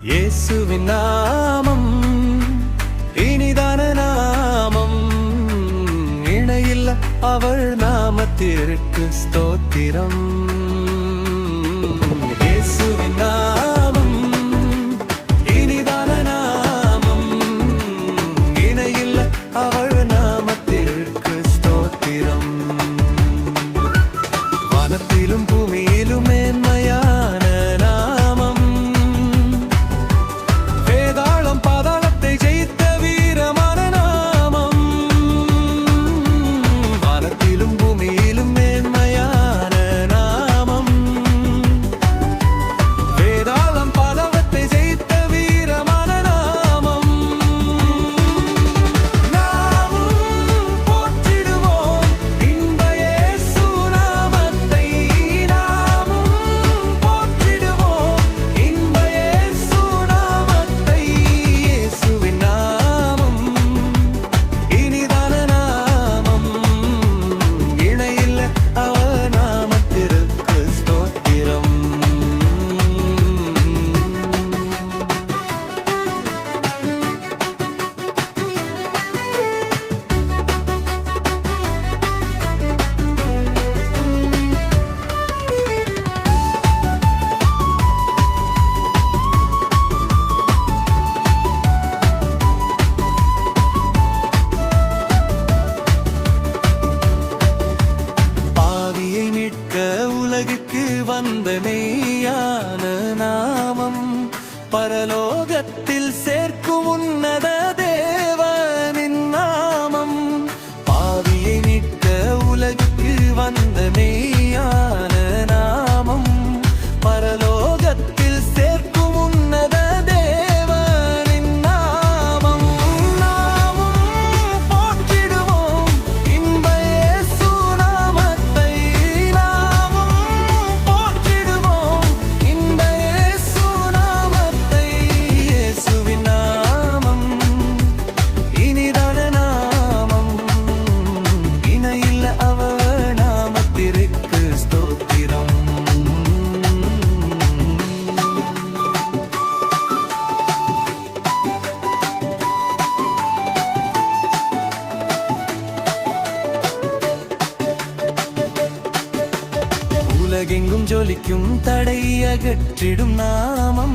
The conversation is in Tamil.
இயேசுவின் நாமம் இனிதான நாமம், இணையில் அவர் நாமத்திற்கு ஸ்தோத்திரம். இயேசுவின் நாமம் இனிதான நாமம், இணையில் அவர் நாமத்திற்கு ஸ்தோத்திரம். வானத்திலும் பூமியிலும் மேன்மையான நாமம், வேதாளம் பாதாளத்தை ஜெயித்த வீரமான நாமம். வானத்திலும் பூமியிலும் மேன்மையான நாமம், வேதாளம் பாதாளத்தை ஜெயித்த வீரமான நாமம். நாமும் போற்றிடுவோம் இன்ப இயேசு நாமத்தை, நாமும் போற்றிடுவோம் இன்ப இயேசு நாமத்தை. இயேசுவின் நாமம் இனிதான நாமம், இணையில் அவர் நாமத்திற்கு ஸ்தோத்திரம். பாவியை மீட்க உலகுக்கு வந்த மெய்யான நாமம், பரலோகத்தில் சேர்க்கும் உன்னத தேவனின் நாமம். பாவியை மீட்க உலகுக்கு வந்த மெய்யான நாமம், பரலோகத்தில் சேர்க்கும் உன்னத தேவனின் நாமம். நாமும் போற்றிடுவோம் இன்ப இயேசு நாமத்தை, நாமும் போற்றிடுவோம் இன்ப இயேசு நாமத்தை. இயேசுவின் நாமம் இனிதான நாமம், இணையில் அவர் நாமத்திற்கு ஸ்தோத்திரம். உலகெங்கும் ஜொலிக்கும் தடை அகற்றிடும் நாமம்,